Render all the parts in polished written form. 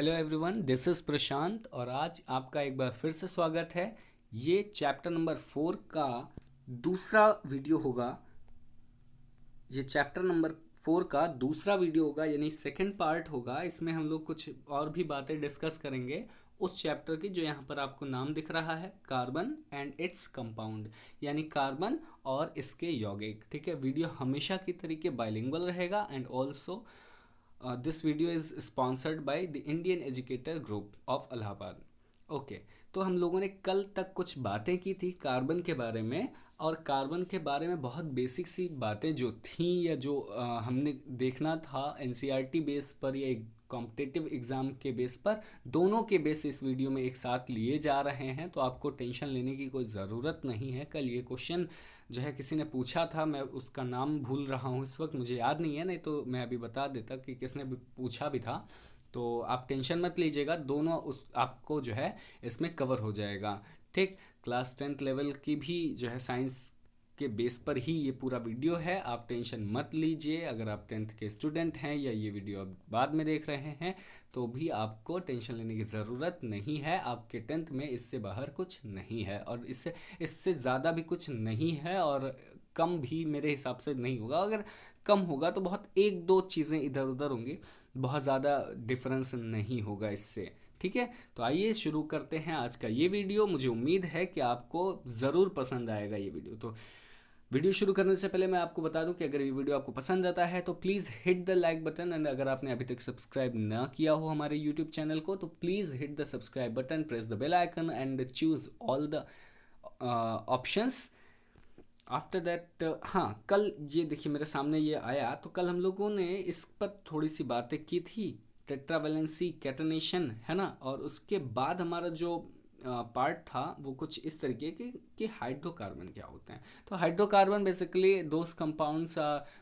Hello everyone, this is प्रशांत और आज आपका एक बार फिर से स्वागत है। ये चैप्टर नंबर 4 का दूसरा वीडियो होगा। ये चैप्टर नंबर 4 का दूसरा वीडियो होगा, यानी सेकंड पार्ट होगा। इसमें हम लोग कुछ और भी बातें डिस्कस करेंगे उस चैप्टर की, जो यहाँ पर आपको नाम दिख रहा है, कार्बन एंड इट्स कंपाउंड, यानी कार्बन और इसके यौगिक। ठीक है, वीडियो हमेशा की तरीके बाइलिंगुअल रहेगा and also this video is sponsored by the Indian educator group of Allahabad. Okay, तो हम लोगों ने कल तक कुछ बातें की थी कार्बन के बारे में, और कार्बन के बारे में बहुत बेसिक सी बातें जो थी या जो हमने देखना था एनसीईआरटी बेस पर या एक कॉम्पिटिटिव एग्ज़ाम के बेस पर, दोनों के बेस इस वीडियो में एक साथ लिए जा रहे हैं। तो आपको टेंशन लेने की कोई ज़रूरत नहीं है। कल ये क्वेश्चन जो है किसी ने पूछा था, मैं उसका नाम भूल रहा हूँ इस वक्त, मुझे याद नहीं है, नहीं तो मैं अभी बता देता कि किसने भी पूछा भी था। तो आप टेंशन मत लीजिएगा, दोनों उस आपको जो है इसमें कवर हो जाएगा। ठीक, क्लास 10th लेवल की भी जो है साइंस के बेस पर ही ये पूरा वीडियो है, आप टेंशन मत लीजिए। अगर आप 10th के स्टूडेंट हैं या ये वीडियो अब बाद में देख रहे हैं तो भी आपको टेंशन लेने की ज़रूरत नहीं है। आपके 10th में इससे बाहर कुछ नहीं है और इससे इससे ज़्यादा भी कुछ नहीं है, और कम भी मेरे हिसाब से नहीं होगा। अगर कम होगा तो बहुत एक दो चीज़ें इधर उधर होंगी, बहुत ज़्यादा डिफरेंस नहीं होगा इससे। ठीक है, तो आइए शुरू करते हैं आज का ये वीडियो। मुझे उम्मीद है कि आपको ज़रूर पसंद आएगा ये वीडियो। तो वीडियो शुरू करने से पहले मैं आपको बता दूं कि अगर ये वीडियो आपको पसंद आता है तो please hit the like button, and अगर आपने अभी तक सब्सक्राइब ना किया हो हमारे यूट्यूब चैनल को तो please hit the subscribe button, press the bell icon and choose all the options. After that, हाँ, कल ये देखिए मेरे सामने ये आया, तो कल हम लोगों ने इस पर थोड़ी सी बातें की थी, टेट्रावैलेंसी, कैटनेशन, है ना। और उसके बाद हमारा जो पार्ट था वो कुछ इस तरीके के कि हाइड्रोकार्बन क्या होते हैं। तो hydrocarbon basically those compounds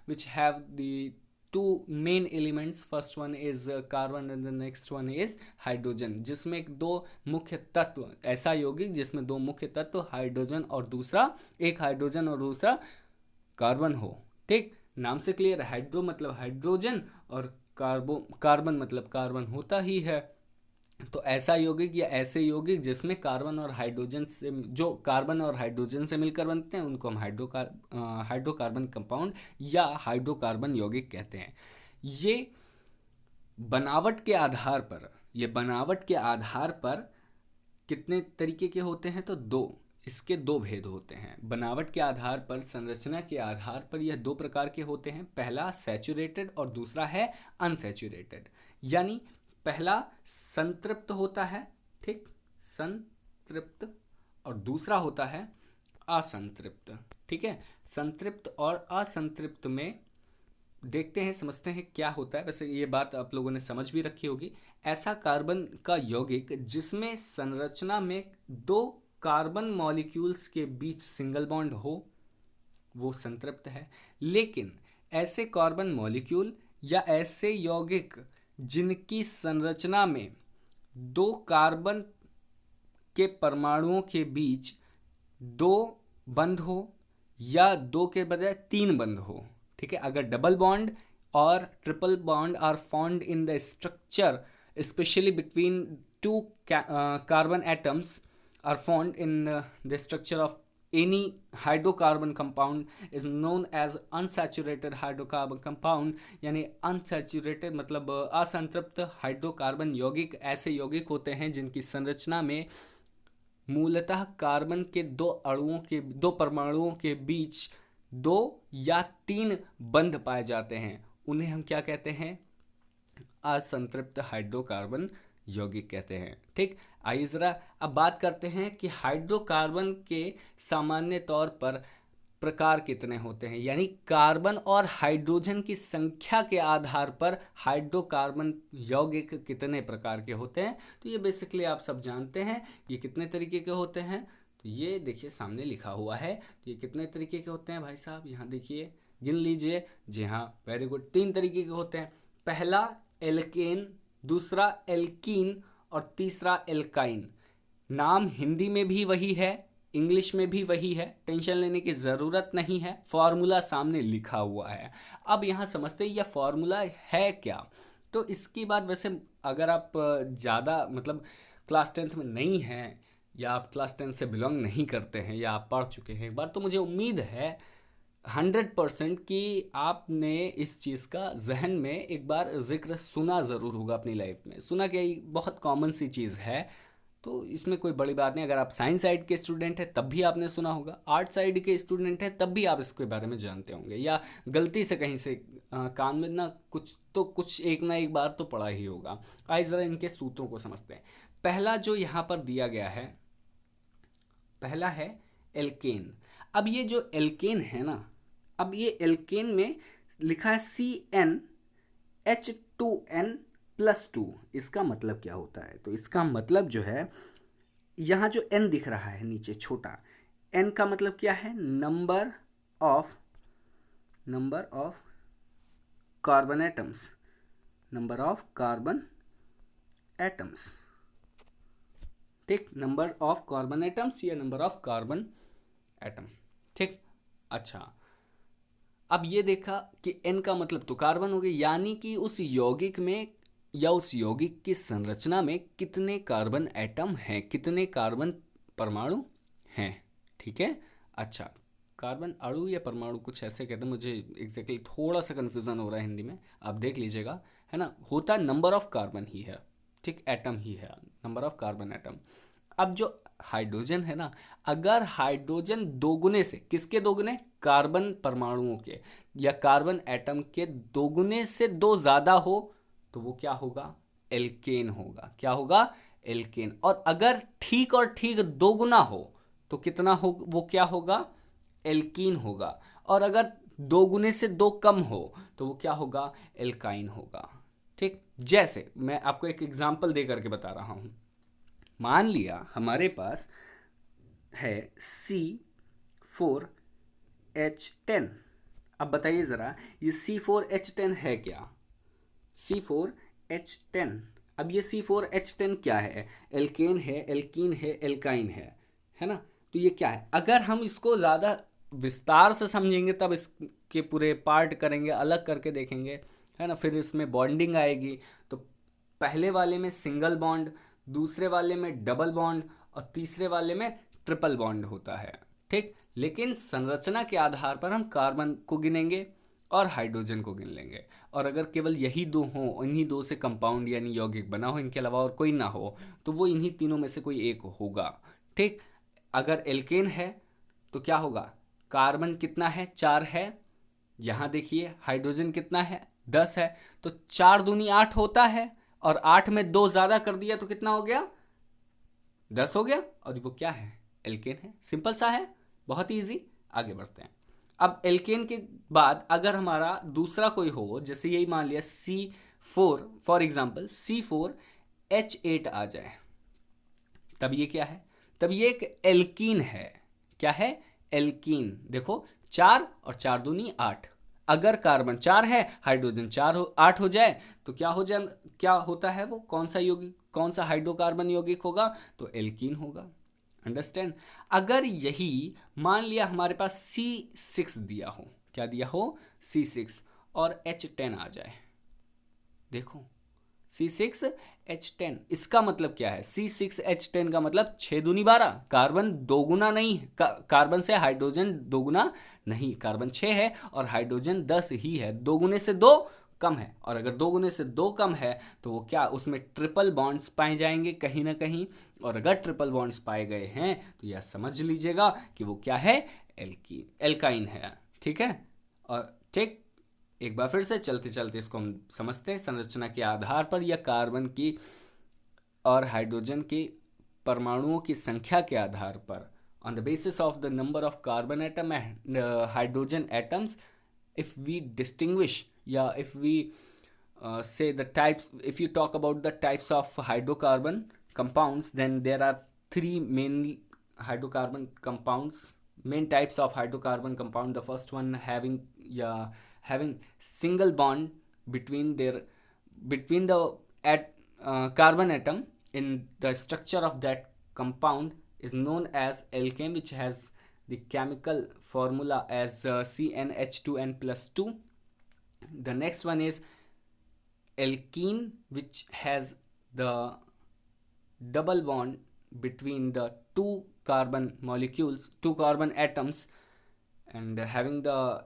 which have the two main elements, first one is carbon and the next one is hydrogen, जिसमें दो मुख्य तत्व, ऐसा यौगिक जिसमें दो मुख्य तत्व हाइड्रोजन और दूसरा, एक हाइड्रोजन और दूसरा कार्बन हो। ठीक, नाम से क्लियर, हाइड्रो मतलब हाइड्रोजन और कार्बन मतलब कार्बन होता ही है। तो ऐसा यौगिक या ऐसे यौगिक जिसमें कार्बन और हाइड्रोजन से, जो कार्बन और हाइड्रोजन से मिलकर बनते हैं, उनको हम हाइड्रोकार्बन कंपाउंड या हाइड्रोकार्बन यौगिक कहते हैं। ये बनावट के आधार पर, ये बनावट के आधार पर कितने तरीके के होते हैं, तो दो, इसके दो भेद होते हैं। बनावट के आधार पर, संरचना के आधार पर यह दो प्रकार के होते हैं। पहला सैचुरेटेड और दूसरा है अनसैचुरेटेड। यानी पहला संतृप्त होता है, ठीक, संतृप्त, और दूसरा होता है असंतृप्त। ठीक है, संतृप्त और असंतृप्त में देखते हैं, समझते हैं क्या होता है। वैसे ये बात आप लोगों ने समझ भी रखी होगी। ऐसा कार्बन का यौगिक जिसमें संरचना में दो कार्बन मॉलिक्यूल्स के बीच सिंगल बॉन्ड हो, वो संतृप्त है। लेकिन ऐसे कार्बन मॉलिक्यूल या ऐसे यौगिक जिनकी संरचना में दो कार्बन के परमाणुओं के बीच दो बंध हो या दो के बजाय तीन बंध हो, ठीक है, अगर डबल बॉन्ड और triple bond are found in the structure, specially between two carbon atoms are found in the structure of any hydrocarbon compound is known as unsaturated hydrocarbon compound। यानी unsaturated मतलब असंतृप्त हाइड्रोकार्बन यौगिक ऐसे यौगिक होते हैं जिनकी संरचना में मूलतः कार्बन के दो अणुओं के, दो परमाणुओं के बीच दो या तीन बंध पाए जाते हैं। उन्हें हम क्या कहते हैं? असंतृप्त हाइड्रोकार्बन यौगिक कहते हैं। ठीक, आइए ज़रा अब बात करते हैं कि हाइड्रोकार्बन के सामान्य तौर पर प्रकार कितने होते हैं, यानी कार्बन और हाइड्रोजन की संख्या के आधार पर हाइड्रोकार्बन यौगिक कितने प्रकार के होते हैं। तो ये बेसिकली आप सब जानते हैं, ये कितने तरीके के होते हैं। तो ये देखिए सामने लिखा हुआ है, तो ये कितने तरीके के होते हैं भाई साहब, यहाँ देखिए, गिन लीजिए। जी हाँ, वेरी गुड, तीन तरीके के होते हैं। पहला एल्केन, दूसरा एल्कीन और तीसरा एल्काइन। नाम हिंदी में भी वही है, इंग्लिश में भी वही है, टेंशन लेने की ज़रूरत नहीं है, फॉर्मूला सामने लिखा हुआ है। अब यहाँ समझते हैं यह फॉर्मूला है क्या। तो इसकी बात वैसे अगर आप ज़्यादा मतलब क्लास 10th में नहीं हैं, या आप क्लास 10 से बिलोंग नहीं करते हैं, या आप पढ़ चुके हैं एक बार, तो मुझे उम्मीद है 100% कि आपने इस चीज़ का जहन में एक बार जिक्र सुना ज़रूर होगा अपनी लाइफ में। सुना क्या, ये बहुत कॉमन सी चीज़ है, तो इसमें कोई बड़ी बात नहीं। अगर आप साइंस साइड के स्टूडेंट हैं तब भी आपने सुना होगा, आर्ट साइड के स्टूडेंट हैं तब भी आप इसके बारे में जानते होंगे, या गलती से कहीं से कान में ना कुछ तो कुछ एक ना एक बार तो पढ़ा ही होगा। आइए ज़रा इनके सूत्रों को समझते हैं। पहला जो यहाँ पर दिया गया है, पहला है एल्केन। अब ये जो एल्केन है ना, अब ये एल्केन में लिखा है CnH2n+2। इसका मतलब क्या होता है? तो इसका मतलब जो है, यहाँ जो n दिख रहा है नीचे छोटा, n का मतलब क्या है? Number of carbon atoms, number of carbon atoms, ठीक, नंबर ऑफ कार्बन एटम्स या नंबर ऑफ कार्बन एटम, ठीक। अच्छा, अब ये देखा कि n का मतलब तो कार्बन हो गया, यानी कि उस यौगिक में या उस यौगिक की संरचना में कितने कार्बन एटम हैं, कितने कार्बन परमाणु हैं, ठीक है। अच्छा, कार्बन अणु या परमाणु कुछ ऐसे कहते हैं, मुझे एग्जैक्टली थोड़ा सा कन्फ्यूज़न हो रहा है हिंदी में, आप देख लीजिएगा, है ना। होता नंबर ऑफ कार्बन ही है, ठीक, एटम ही है, नंबर ऑफ कार्बन एटम। अब जो हाइड्रोजन है ना, अगर हाइड्रोजन दोगुने से, किसके दोगुने? कार्बन परमाणुओं के या कार्बन एटम के दोगुने से दो ज़्यादा हो तो वो क्या होगा? एल्केन होगा। क्या होगा? एल्केन। और अगर ठीक और ठीक दोगुना हो तो कितना हो, वो क्या होगा? एल्कीन होगा। और अगर दो गुने से दो कम हो तो वो क्या होगा? एल्काइन होगा, ठीक। जैसे मैं आपको एक एग्जांपल दे करके बता रहा हूं। मान लिया हमारे पास है C4H10। अब बताइए ज़रा, ये C4H10 है क्या? C4H10, अब ये C4H10 क्या है? एल्केन है, एल्कीन है, एल्काइन है ना। तो ये क्या है? अगर हम इसको ज़्यादा विस्तार से समझेंगे तब इसके पूरे पार्ट करेंगे, अलग करके देखेंगे, है ना। फिर इसमें बॉन्डिंग आएगी, तो पहले वाले में सिंगल बॉन्ड, दूसरे वाले में डबल बॉन्ड, और तीसरे वाले में ट्रिपल बॉन्ड होता है, ठीक। लेकिन संरचना के आधार पर हम कार्बन को गिनेंगे और हाइड्रोजन को गिन लेंगे। और अगर केवल यही दो हों, इन्हीं दो से कंपाउंड यानी यौगिक बना हो, इनके अलावा और कोई ना हो, तो वो इन्हीं तीनों में से कोई एक होगा, ठीक। अगर एल्केन है तो क्या होगा? कार्बन कितना है? 4 है। यहाँ देखिए हाइड्रोजन कितना है? 10 है। तो 4 दूनी 8 होता है, और 8 में 2 ज़्यादा कर दिया तो कितना हो गया? 10 हो गया। और वो क्या है? एल्केन है। सिंपल सा है, बहुत ईजी। आगे बढ़ते हैं। अब एल्केन के बाद अगर हमारा दूसरा कोई हो, जैसे यही मान लिया C4, फॉर एग्जाम्पल C4H8 आ जाए, तब ये क्या है? तब ये एक एल्कीन है। क्या है? एल्कीन। देखो, 4 और 4 दूनी 8। अगर कार्बन 4 है, हाइड्रोजन 8 हो जाए तो क्या होता है? वो कौन सा यौगिक, कौन सा हाइड्रोकार्बन यौगिक होगा? तो एल्कीन होगा। अंडरस्टैंड। अगर यही मान लिया हमारे पास C6 दिया हो, क्या दिया हो? C6, और H10 आ जाए, देखो C6H10, इसका मतलब क्या है? C6H10 का मतलब 6 दूनी 12, कार्बन दोगुना नहीं, कार्बन से हाइड्रोजन दोगुना नहीं, कार्बन 6 है और हाइड्रोजन 10 ही है, दोगुने से 2 कम है। और अगर दोगुने से 2 कम है तो वो क्या, उसमें ट्रिपल बॉन्ड्स पाए जाएंगे कहीं ना कहीं। और अगर ट्रिपल बॉन्ड्स पाए गए हैं तो यह समझ लीजिएगा कि वो क्या है? एल्काइन है, ठीक है। और ठीक, एक बार फिर से चलते चलते इसको हम समझते हैं। संरचना के आधार पर या कार्बन की और हाइड्रोजन के परमाणुओं की संख्या के आधार पर, on the basis of the number of carbon atom and hydrogen atoms, if we distinguish, yeah, if we say the types, if you talk about the types of hydrocarbon compounds, then there are three main hydrocarbon compounds, main types of hydrocarbon compound. The first one having single bond between the carbon atom in the structure of that compound is known as alkane, which has the chemical formula as CnH2n+2. The next one is alkene which has the double bond between the two carbon molecules, two carbon atoms, and having the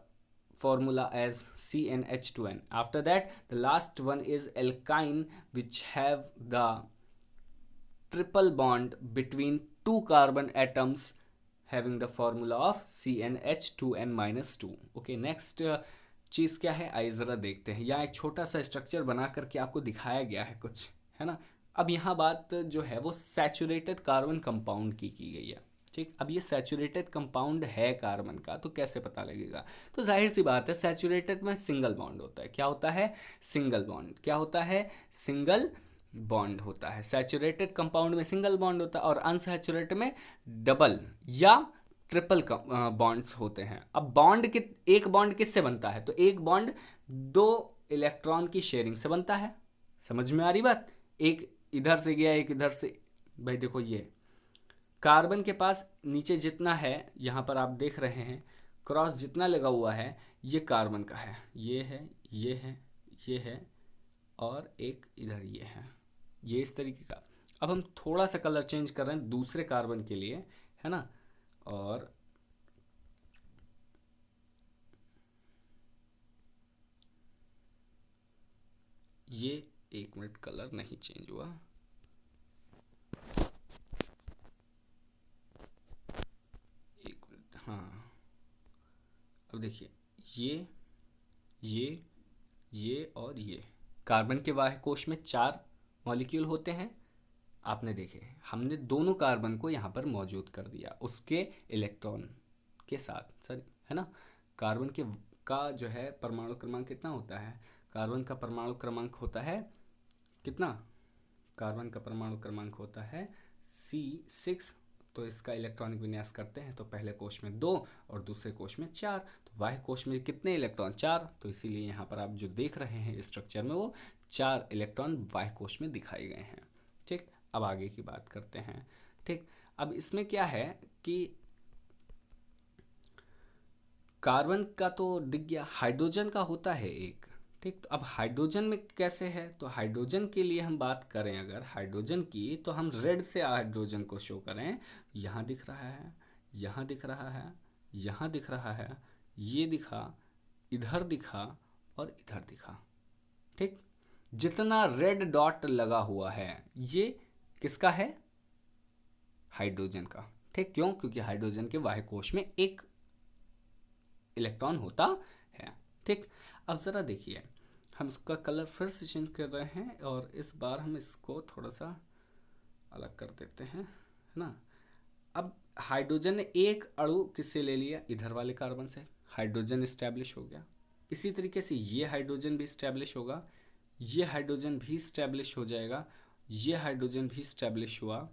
formula as CnH2n. After that, the last one is alkyne, which have the triple bond between two carbon atoms having the formula of CnH2n-2. Okay, next चीज़ क्या है, आइए ज़रा देखते हैं। यहाँ एक छोटा सा स्ट्रक्चर बना करके आपको दिखाया गया है कुछ, है ना। अब यहाँ बात जो है वो सैचुरेटेड कार्बन कंपाउंड की गई है, ठीक। अब ये सैचुरेटेड कंपाउंड है कार्बन का, तो कैसे पता लगेगा? तो जाहिर सी बात है, सैचुरेटेड में सिंगल बॉन्ड होता है। क्या होता है? Single bond. क्या होता है? सिंगल बॉन्ड होता है। सैचुरेटेड कंपाउंड में सिंगल बॉन्ड होता है और अनसैचुरेटेड में डबल या ट्रिपल बॉन्ड्स होते हैं। अब एक बॉन्ड किससे बनता है? तो एक बॉन्ड दो इलेक्ट्रॉन की शेयरिंग से बनता है। समझ में आ रही बात? एक इधर से गया, एक इधर से। भाई देखो, ये कार्बन के पास नीचे जितना है, यहाँ पर आप देख रहे हैं क्रॉस जितना लगा हुआ है, ये कार्बन का है। ये है, ये है, ये है, और एक इधर ये है। ये इस तरीके का। अब हम थोड़ा सा कलर चेंज कर रहे हैं दूसरे कार्बन के लिए, है ना। और ये 1 मिनट, कलर नहीं चेंज हुआ। एक मिनट, हाँ। अब देखिए, ये और ये कार्बन के बाह्य कोश में 4 मॉलिक्यूल होते हैं। आपने देखे, हमने दोनों कार्बन को यहाँ पर मौजूद कर दिया उसके इलेक्ट्रॉन के साथ, सर, है ना। कार्बन का जो है परमाणु क्रमांक कितना होता है? कार्बन का परमाणु क्रमांक होता है कितना? कार्बन का परमाणु क्रमांक होता है C6। तो इसका इलेक्ट्रॉनिक विन्यास करते हैं तो पहले कोश में 2 और दूसरे कोश में 4। तो बाह्य कोश में कितने इलेक्ट्रॉन? 4। तो इसीलिए यहाँ पर आप जो देख रहे हैं स्ट्रक्चर में, वो 4 इलेक्ट्रॉन बाह्य कोश में दिखाए गए हैं, ठीक। अब आगे की बात करते हैं, ठीक। अब इसमें क्या है कि कार्बन का तो दिख गया, हाइड्रोजन का होता है एक, ठीक। तो अब हाइड्रोजन में कैसे है? तो हाइड्रोजन के लिए हम बात करें अगर हाइड्रोजन की, तो हम रेड से हाइड्रोजन को शो करें। यहाँ दिख रहा है, यहाँ दिख रहा है, यहाँ दिख रहा है, ये दिखा, इधर दिखा और इधर दिखा, ठीक। जितना रेड डॉट लगा हुआ है, ये किसका है? हाइड्रोजन का, ठीक। क्यों? क्योंकि हाइड्रोजन के बाह्य कोश में एक इलेक्ट्रॉन होता है, ठीक। अब ज़रा देखिए, हम इसका कलर फिर से चेंज कर रहे हैं और इस बार हम इसको थोड़ा सा अलग कर देते हैं, है ना। अब हाइड्रोजन ने एक अणु किससे ले लिया? इधर वाले कार्बन से। हाइड्रोजन इस्टेब्लिश हो गया। इसी तरीके से ये हाइड्रोजन भी इस्टेब्लिश होगा, ये हाइड्रोजन भी इस्टेब्लिश हो जाएगा, ये हाइड्रोजन भी इस्टेब्लिश हुआ,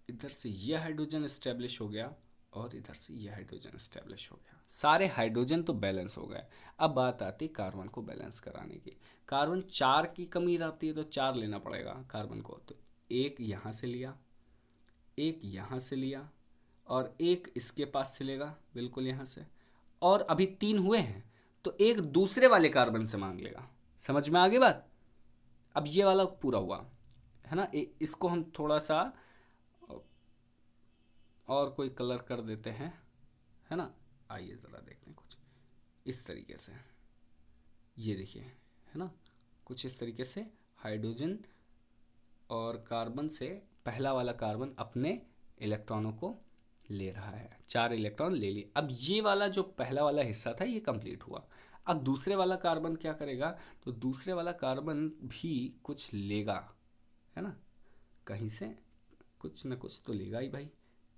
इधर से ये हाइड्रोजन इस्टेब्लिश हो गया और इधर से ये हाइड्रोजन इस्टेब्लिश हो गया। सारे हाइड्रोजन तो बैलेंस हो गए। अब बात आती कार्बन को बैलेंस कराने की। कार्बन 4 की कमी रहती है तो 4 लेना पड़ेगा कार्बन को। तो एक यहाँ से लिया, एक यहाँ से लिया और एक इसके पास से लेगा, बिल्कुल यहाँ से। और अभी 3 हुए हैं तो एक दूसरे वाले कार्बन से मांग लेगा। समझ में आ गई बात? अब ये वाला पूरा हुआ, है ना। इसको हम थोड़ा सा और कोई कलर कर देते हैं, है ना। आइए ज़रा देखते हैं कुछ इस तरीके से। ये देखिए, है ना, कुछ इस तरीके से हाइड्रोजन और कार्बन से पहला वाला कार्बन अपने इलेक्ट्रॉनों को ले रहा है। 4 इलेक्ट्रॉन ले लिए। अब ये वाला जो पहला वाला हिस्सा था ये कंप्लीट हुआ। अब दूसरे वाला कार्बन क्या करेगा? तो दूसरे वाला कार्बन भी कुछ लेगा, है ना। कहीं से कुछ ना कुछ तो लेगा ही भाई।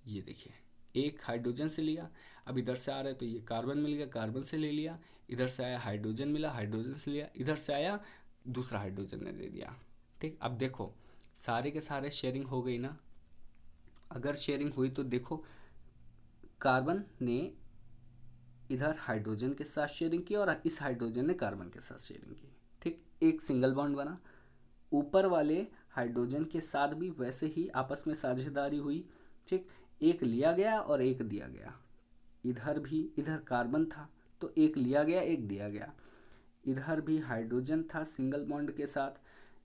ये देखिए, एक हाइड्रोजन से लिया, अब इधर से आ रहा है तो ये कार्बन मिल गया, कार्बन से ले लिया, इधर से आया हाइड्रोजन मिला, हाइड्रोजन से लिया, इधर से आया दूसरा हाइड्रोजन ने दे दिया, ठीक। अब देखो सारे के सारे शेयरिंग हो गई ना। अगर शेयरिंग हुई तो देखो कार्बन ने इधर हाइड्रोजन के साथ शेयरिंग की और इस हाइड्रोजन ने कार्बन के साथ शेयरिंग की, ठीक। एक सिंगल बॉन्ड बना। ऊपर वाले हाइड्रोजन के साथ भी वैसे ही आपस में साझेदारी हुई, ठीक। एक लिया गया और एक दिया गया। इधर भी, इधर कार्बन था तो एक लिया गया एक दिया गया। इधर भी हाइड्रोजन था सिंगल बॉन्ड के साथ,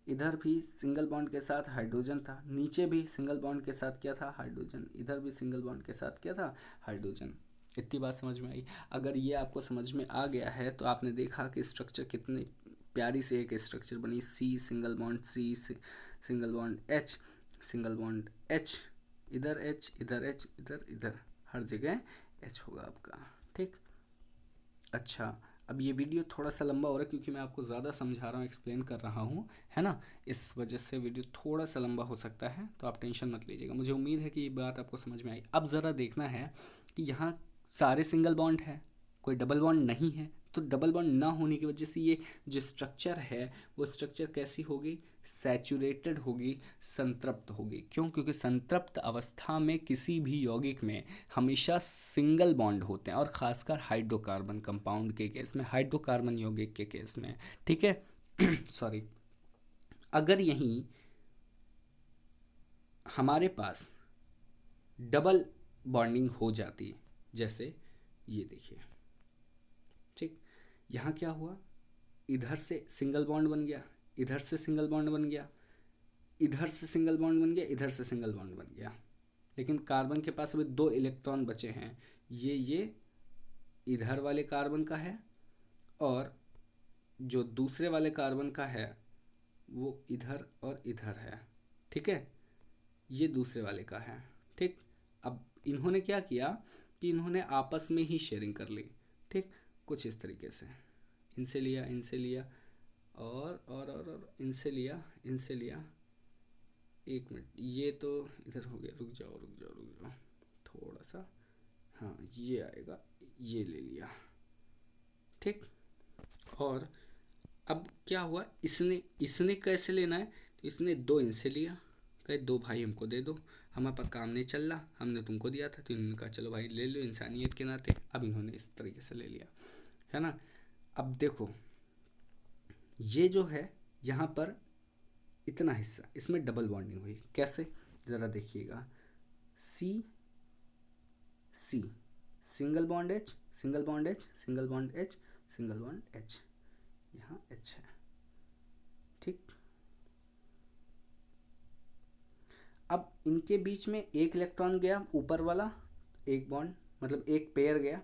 इधर भी सिंगल बॉन्ड के साथ हाइड्रोजन था, नीचे भी सिंगल बॉन्ड के साथ क्या था, हाइड्रोजन, इधर भी सिंगल बॉन्ड के साथ क्या था, हाइड्रोजन। इतनी बात समझ में आई? अगर ये आपको समझ में आ गया है तो आपने देखा कि स्ट्रक्चर कितनी प्यारी से एक स्ट्रक्चर बनी, C single bond C, single bond H, single bond H, इधर एच, इधर एच, इधर इधर, हर जगह एच होगा आपका। ठीक, अच्छा, अब ये वीडियो थोड़ा सा लंबा हो रहा है क्योंकि मैं आपको ज़्यादा समझा रहा हूँ, एक्सप्लेन कर रहा हूँ, है ना, इस वजह से वीडियो थोड़ा सा लंबा हो सकता है, तो आप टेंशन मत लीजिएगा। मुझे उम्मीद है कि ये बात आपको समझ में आई। अब ज़रा देखना है कि यहाँ सारे सिंगल बॉन्ड है, कोई डबल बॉन्ड नहीं है, तो डबल बॉन्ड ना होने की वजह से ये जो स्ट्रक्चर है वो स्ट्रक्चर कैसी होगी, सैचुरेटेड होगी, संतृप्त होगी। क्यों? क्योंकि संतृप्त अवस्था में किसी भी यौगिक में हमेशा सिंगल बॉन्ड होते हैं, और खासकर हाइड्रोकार्बन कंपाउंड के केस में, हाइड्रोकार्बन यौगिक के केस में। ठीक है सॉरी, अगर यहीं हमारे पास डबल बॉन्डिंग हो जाती, जैसे ये देखिए, ठीक, यहाँ क्या हुआ, इधर से सिंगल बॉन्ड बन गया, इधर से सिंगल बॉन्ड बन गया, इधर से सिंगल बॉन्ड बन गया, इधर से सिंगल बॉन्ड बन गया, लेकिन कार्बन के पास अभी 2 इलेक्ट्रॉन बचे हैं, ये इधर वाले कार्बन का है, और जो दूसरे वाले कार्बन का है वो इधर और इधर है। ठीक है, ये दूसरे वाले का है। ठीक, अब इन्होंने क्या किया कि इन्होंने आपस में ही शेयरिंग कर ली। ठीक, कुछ इस तरीके से, इनसे लिया, इनसे लिया, और इनसे लिया, इनसे लिया। एक मिनट, ये तो इधर हो गया, रुक जाओ रुक जाओ रुक जाओ थोड़ा सा, हाँ ये आएगा, ये ले लिया। ठीक, और अब क्या हुआ, इसने इसने कैसे लेना है, तो इसने 2 इनसे लिया, कहे 2 भाई हमको दे दो, हमारे पास काम नहीं चल रहा, हमने तुमको दिया था, तो इन्होंने कहा चलो भाई ले लो इंसानियत के नाते। अब इन्होंने इस तरीके से ले लिया, है ना। अब देखो ये जो है यहाँ पर इतना हिस्सा, इसमें डबल बॉन्डिंग हुई, कैसे, ज़रा देखिएगा, C C, single bond H, single bond H, single bond H, single bond H, यहाँ एच है। ठीक, अब इनके बीच में एक इलेक्ट्रॉन गया ऊपर वाला, एक बॉन्ड मतलब एक पेयर गया,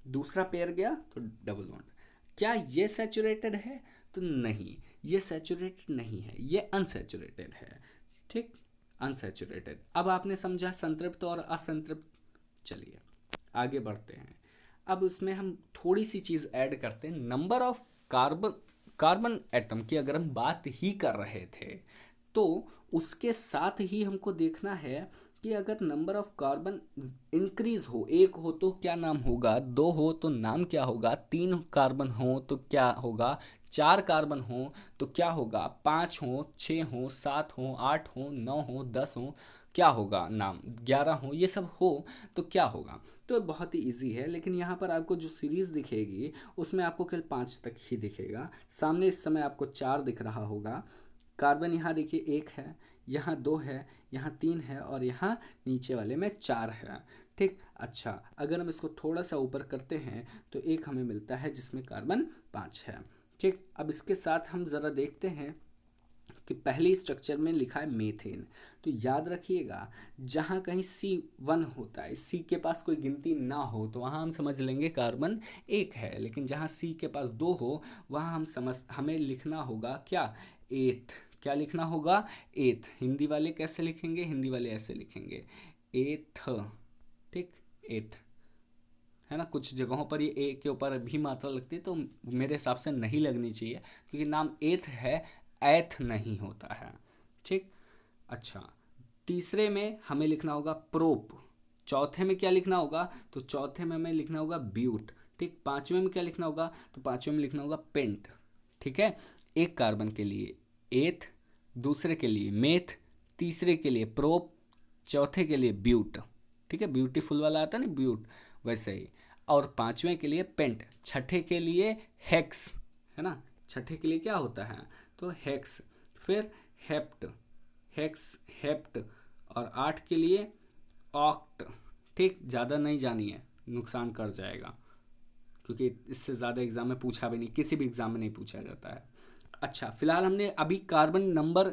दूसरा पेयर गया तो डबल बॉन्ड। क्या ये सैचुरेटेड है, तो नहीं, ये सैचुरेटेड नहीं है, ये अनसैचुरेटेड है। ठीक, अनसैचुरेटेड। अब आपने समझा संतृप्त और असंतृप्त। चलिए आगे बढ़ते हैं। अब उसमें हम थोड़ी सी चीज़ ऐड करते हैं, number of carbon, carbon atom की अगर हम बात ही कर रहे थे तो उसके साथ ही हमको देखना है कि अगर नंबर ऑफ कार्बन इंक्रीज हो, 1 हो तो क्या नाम होगा, 2 हो तो नाम क्या होगा, 3 कार्बन हो तो क्या होगा, 4 कार्बन हो तो क्या होगा, 5 हो, 6 हो, 7 हो, 8 हो, 9 हो, 10 हो, क्या होगा नाम, 11 हो, ये सब हो तो क्या होगा। तो बहुत ही इजी है, लेकिन यहाँ पर आपको जो सीरीज़ दिखेगी उसमें आपको केवल 5 तक ही दिखेगा। सामने इस समय आपको 4 दिख रहा होगा, कार्बन यहाँ देखिए 1 है, यहाँ 2 है, यहाँ 3 है, और यहाँ नीचे वाले में 4 है। ठीक, अच्छा, अगर हम इसको थोड़ा सा ऊपर करते हैं तो एक हमें मिलता है जिसमें कार्बन 5 है। ठीक, अब इसके साथ हम ज़रा देखते हैं कि पहली स्ट्रक्चर में लिखा है मीथेन, तो याद रखिएगा जहाँ कहीं C1 होता है, C के पास कोई गिनती ना हो तो वहाँ हम समझ लेंगे कार्बन 1 है, लेकिन जहाँ C के पास 2 हो वहाँ हमें लिखना होगा क्या, एथ। क्या लिखना होगा, एथ। हिंदी वाले कैसे लिखेंगे, हिंदी वाले ऐसे लिखेंगे, एथ। ठीक, एथ, है ना। कुछ जगहों पर ये ए के ऊपर भी मात्रा लगती है, तो मेरे हिसाब से नहीं लगनी चाहिए क्योंकि नाम एथ है, एथ नहीं होता है। ठीक, अच्छा, तीसरे में हमें लिखना होगा प्रोप, चौथे में क्या लिखना होगा, तो चौथे में हमें लिखना होगा ब्यूट। ठीक, पांचवें में क्या लिखना होगा, तो पांचवें में लिखना होगा पेंट। ठीक है, एक कार्बन के लिए एथ, दूसरे के लिए मेथ, तीसरे के लिए प्रोप, चौथे के लिए ब्यूट। ठीक है, ब्यूटीफुल वाला आता है ना ब्यूट, वैसे ही। और पांचवें के लिए पेंट, छठे के लिए हेक्स, है ना, छठे के लिए क्या होता है, तो हेक्स। फिर हेप्ट, हेक्स, हेप्ट, और 8 के लिए ऑक्ट। ठीक, ज़्यादा नहीं जानिए, नुकसान कर जाएगा क्योंकि इससे ज़्यादा एग्जाम में पूछा भी नहीं, किसी भी एग्जाम में नहीं पूछा जाता है। अच्छा, फिलहाल हमने अभी कार्बन नंबर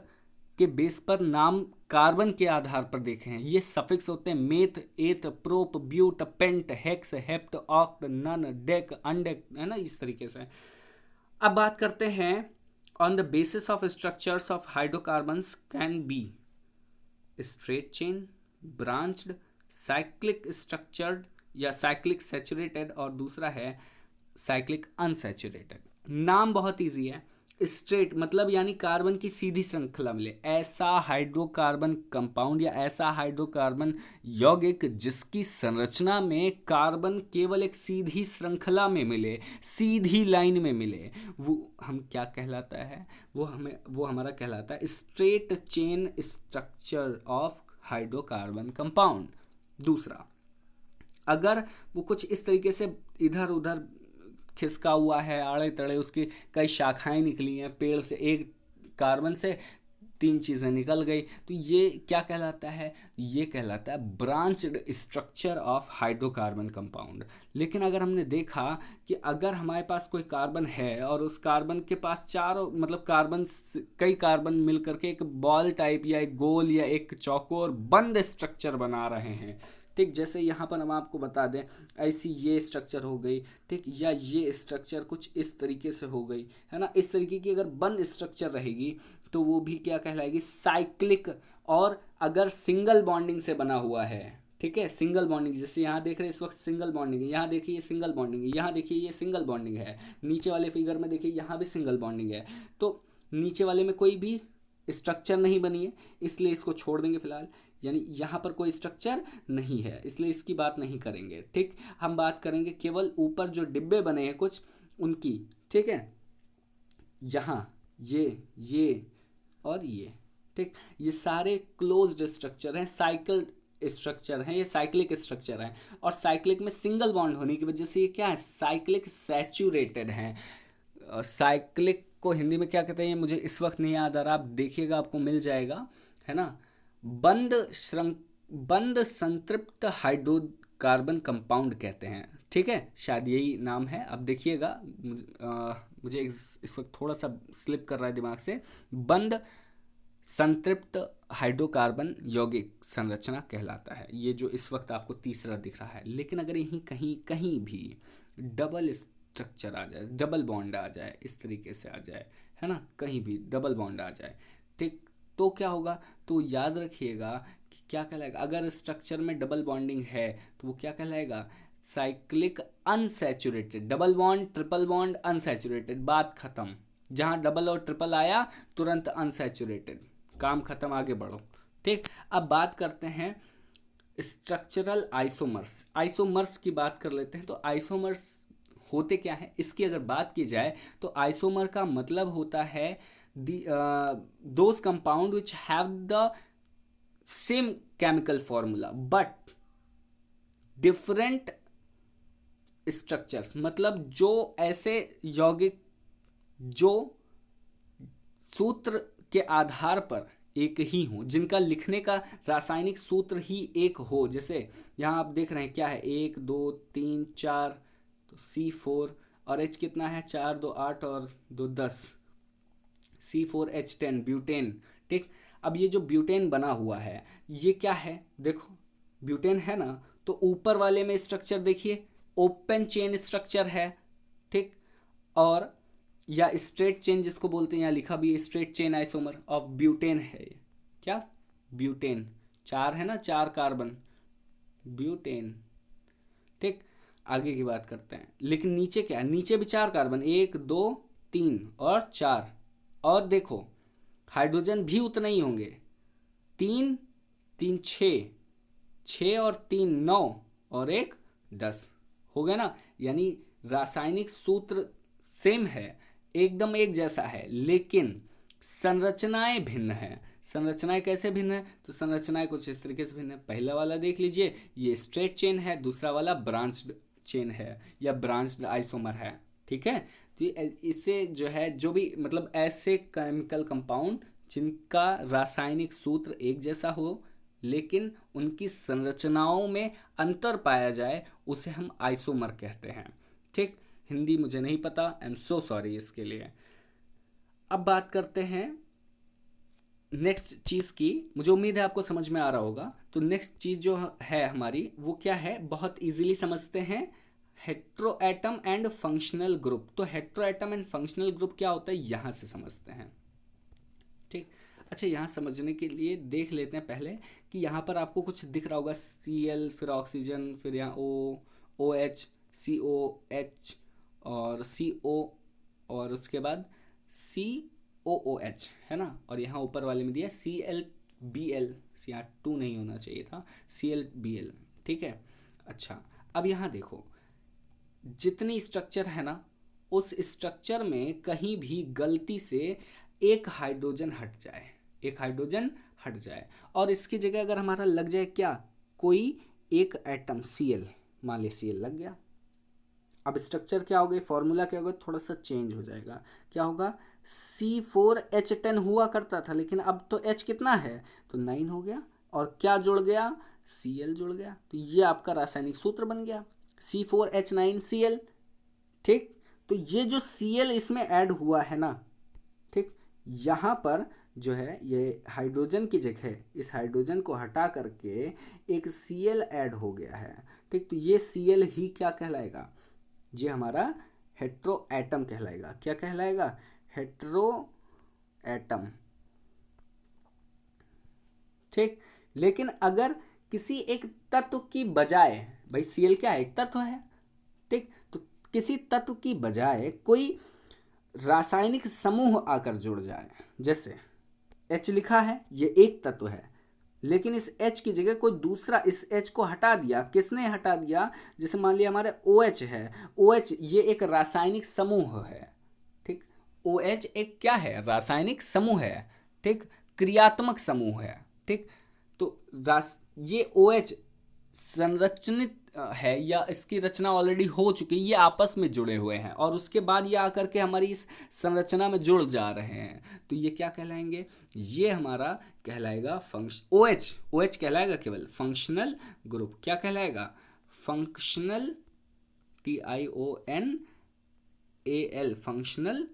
के बेस पर नाम कार्बन के आधार पर देखे हैं। ये सफिक्स होते हैं meth, eth, prop, but, pent, hex, hept, oct, non, dec, undec, है ना, इस तरीके से। अब बात करते हैं on the basis of structures of hydrocarbons can be straight chain, branched, cyclic structured या साइक्लिक सैचुरेटेड, और दूसरा है साइक्लिक अनसैचुरेटेड। नाम बहुत इजी है। स्ट्रेट मतलब यानी कार्बन की सीधी श्रृंखला मिले, ऐसा हाइड्रोकार्बन कंपाउंड या ऐसा हाइड्रोकार्बन यौगिक जिसकी संरचना में कार्बन केवल एक सीधी श्रृंखला में मिले, सीधी लाइन में मिले, वो हम क्या कहलाता है, वो हमारा कहलाता है straight chain structure of hydrocarbon compound. दूसरा, अगर वो कुछ इस तरीके से इधर उधर खिसका हुआ है, आड़े तड़े उसकी कई शाखाएं निकली हैं पेड़ से, एक कार्बन से 3 चीज़ें निकल गई, तो ये क्या कहलाता है, ये कहलाता है branched structure of hydrocarbon compound. लेकिन अगर हमने देखा कि अगर हमारे पास कोई कार्बन है और उस कार्बन के पास चारों मतलब कई कार्बन मिल करके एक बॉल टाइप या एक गोल या एक चौकोर बंद स्ट्रक्चर बना रहे हैं, ठीक, जैसे यहाँ पर हम आपको बता दें ऐसी ये स्ट्रक्चर हो गई, ठीक, या ये स्ट्रक्चर कुछ इस तरीके से हो गई, है ना, इस तरीके की अगर बंद स्ट्रक्चर रहेगी तो वो भी क्या कहलाएगी, साइक्लिक। और अगर सिंगल बॉन्डिंग से बना हुआ है, ठीक है, सिंगल बॉन्डिंग, जैसे यहाँ देख रहे हैं इस वक्त सिंगल बॉन्डिंग है, यहाँ देखिए ये सिंगल बॉन्डिंग है, यहाँ देखिए ये सिंगल बॉन्डिंग है, नीचे वाले फिगर में देखिए यहाँ भी सिंगल बॉन्डिंग है, तो नीचे वाले में कोई भी स्ट्रक्चर नहीं बनी है, इसलिए इसको छोड़ देंगे फिलहाल, यानी यहाँ पर कोई स्ट्रक्चर नहीं है, इसलिए इसकी बात नहीं करेंगे, ठीक। हम बात करेंगे केवल ऊपर जो डिब्बे बने हैं कुछ उनकी, ठीक है, यहाँ ये और ये, ठीक, ये सारे क्लोज्ड स्ट्रक्चर हैं, साइकिल स्ट्रक्चर हैं, ये साइक्लिक स्ट्रक्चर हैं, और साइक्लिक में सिंगल बॉन्ड होने की वजह से ये क्या है, साइक्लिक सैचुरेटेड हैं। साइक्लिक को हिंदी में क्या कहते हैं ये मुझे इस वक्त नहीं याद आ रहा, आप देखिएगा आपको मिल जाएगा, है ना। बंद संतृप्त हाइड्रोकार्बन कंपाउंड कहते हैं, ठीक है, शायद यही नाम है। अब देखिएगा, मुझे इस वक्त थोड़ा सा स्लिप कर रहा है दिमाग से। बंद संतृप्त हाइड्रोकार्बन यौगिक संरचना कहलाता है, ये जो इस वक्त आपको तीसरा दिख रहा है। लेकिन अगर यहीं कहीं भी डबल स्ट्रक्चर आ जाए, डबल बॉन्ड आ जाए, इस तरीके से आ जाए, है ना, कहीं भी डबल बॉन्ड आ जाए, ठीक, तो क्या होगा, तो याद रखिएगा कि क्या कहलाएगा, अगर स्ट्रक्चर में डबल बॉन्डिंग है तो वो क्या कहलाएगा, cyclic unsaturated. Double bond, triple bond, unsaturated, बात खत्म। जहाँ डबल और ट्रिपल आया तुरंत अनसैचुरेटेड, काम खत्म, आगे बढ़ो, ठीक। अब बात करते हैं स्ट्रक्चरल आइसोमर्स। आइसोमर्स की बात कर लेते हैं। तो आइसोमर्स होते क्या है, इसकी अगर बात की जाए तो आइसोमर का मतलब होता है those compound which have the same chemical formula but different structures, मतलब जो ऐसे यौगिक जो सूत्र के आधार पर एक ही हो, जिनका लिखने का रासायनिक सूत्र ही एक हो। जैसे यहाँ आप देख रहे हैं क्या है, 1 2 3 4, तो C4 और H कितना है, 4 2 8 और 2 10, C4H10 ब्यूटेन, ठीक। अब ये जो ब्यूटेन बना हुआ है ये क्या है, देखो ब्यूटेन है ना, तो ऊपर वाले में स्ट्रक्चर देखिए ओपन चेन स्ट्रक्चर है, ठीक, और या स्ट्रेट चेन जिसको बोलते हैं, यहाँ लिखा भी straight chain isomer of butane है ये, क्या, ब्यूटेन, 4 है ना, 4 कार्बन, ब्यूटेन, ठीक। आगे की बात करते हैं, लेकिन नीचे क्या है, नीचे भी 4 कार्बन, 1 2 3 और 4, और देखो हाइड्रोजन भी उतने ही होंगे, 3 3 6 और 3 9 और 1 10, हो गया ना। यानी रासायनिक सूत्र सेम है, एकदम एक जैसा है, लेकिन संरचनाएं भिन्न हैं। संरचनाएं कैसे भिन्न है, तो संरचनाएं कुछ इस तरीके से भिन्न है। पहला वाला देख लीजिए, ये स्ट्रेट चेन है, दूसरा वाला ब्रांच्ड चेन है या ब्रांच्ड आइसोमर है, ठीक है। तो इससे जो है, जो भी मतलब ऐसे केमिकल कंपाउंड जिनका रासायनिक सूत्र एक जैसा हो लेकिन उनकी संरचनाओं में अंतर पाया जाए, उसे हम आइसोमर कहते हैं, ठीक। हिंदी मुझे नहीं पता, आई एम सो सॉरी इसके लिए। अब बात करते हैं नेक्स्ट चीज़ की। मुझे उम्मीद है आपको समझ में आ रहा होगा। तो नेक्स्ट चीज़ जो है हमारी वो क्या है, बहुत इजीली समझते हैं, hetero atom and functional group. तो hetero atom and functional group क्या होता है यहाँ से समझते हैं, ठीक। अच्छा, यहाँ समझने के लिए देख लेते हैं पहले कि यहाँ पर आपको कुछ दिख रहा होगा, Cl, फिर ऑक्सीजन, फिर यहाँ OH, COH और CO, और उसके बाद COOH, है ना। और यहाँ ऊपर वाले में दिया ClBl, यहाँ 2 नहीं होना चाहिए था, ClBl, ठीक है। अच्छा, अब यहाँ देखो, जितनी स्ट्रक्चर है ना, उस स्ट्रक्चर में कहीं भी गलती से एक हाइड्रोजन हट जाए, एक हाइड्रोजन हट जाए, और इसकी जगह अगर हमारा लग जाए क्या, कोई एक एटम Cl, मान ली Cl लग गया। अब स्ट्रक्चर क्या हो गई, फॉर्मूला क्या होगा, थोड़ा सा चेंज हो जाएगा। क्या होगा, C4H10 हुआ करता था, लेकिन अब तो H कितना है, तो 9 हो गया, और क्या जुड़ गया, Cl जुड़ गया। तो ये आपका रासायनिक सूत्र बन गया, C4H9Cl, ठीक। तो ये जो Cl इसमें ऐड हुआ है ना, ठीक, यहाँ पर जो है ये हाइड्रोजन की जगह इस हाइड्रोजन को हटा करके एक Cl ऐड हो गया है, ठीक। तो ये Cl ही क्या कहलाएगा, ये हमारा हेट्रो एटम कहलाएगा। क्या कहलाएगा, हेट्रो एटम, ठीक। लेकिन अगर किसी एक तत्व की बजाय, भाई Cl क्या है, एक तत्व है, ठीक, तो किसी तत्व की बजाय कोई रासायनिक समूह आकर जुड़ जाए, जैसे H लिखा है, ये एक तत्व है, लेकिन इस H की जगह कोई दूसरा इस H को हटा दिया, किसने हटा दिया, जैसे मान लिया हमारे OH है, OH ये एक रासायनिक समूह है, ठीक। OH एक क्या है, रासायनिक समूह है, ठीक, क्रियात्मक समूह है, ठीक। तो ये OH संरचनित है या इसकी रचना ऑलरेडी हो चुकी है, ये आपस में जुड़े हुए हैं और उसके बाद ये आकर के हमारी इस संरचना में जुड़ जा रहे हैं। तो ये क्या कहलाएंगे, ये हमारा कहलाएगा OH कहलाएगा केवल फंक्शनल ग्रुप। क्या कहलाएगा, functional, TIONAL, functional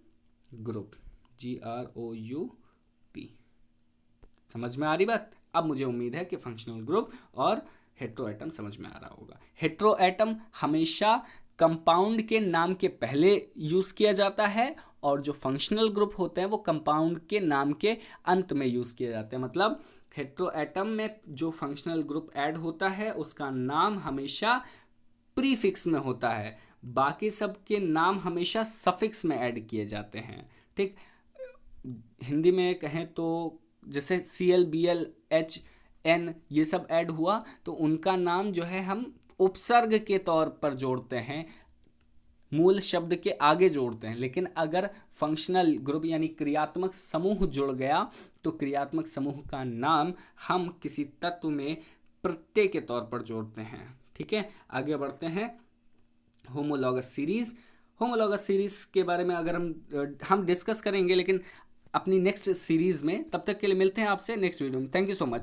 group, GROUP। समझ में आ रही बात। अब मुझे उम्मीद है कि फंक्शनल ग्रुप और हेट्रो एटम समझ में आ रहा होगा। हेट्रो एटम हमेशा कंपाउंड के नाम के पहले यूज़ किया जाता है और जो फंक्शनल ग्रुप होते हैं वो कंपाउंड के नाम के अंत में यूज़ किए जाते हैं। मतलब हेट्रो एटम में जो फंक्शनल ग्रुप ऐड होता है उसका नाम हमेशा प्रीफिक्स में होता है, बाकी सब के नाम हमेशा सफिक्स में ऐड किए जाते हैं, ठीक। हिंदी में कहें तो जैसे Cl, Bl, H, N ये सब ऐड हुआ तो उनका नाम जो है हम उपसर्ग के तौर पर जोड़ते हैं, मूल शब्द के आगे जोड़ते हैं। लेकिन अगर फंक्शनल ग्रुप यानी क्रियात्मक समूह जुड़ गया तो क्रियात्मक समूह का नाम हम किसी तत्व में प्रत्यय के तौर पर जोड़ते हैं, ठीक है। आगे बढ़ते हैं, होमोलॉगस सीरीज। होमोलॉगस सीरीज के बारे में अगर हम डिस्कस करेंगे लेकिन अपनी नेक्स्ट सीरीज में। तब तक के लिए मिलते हैं आपसे नेक्स्ट वीडियो में। Thank you so much.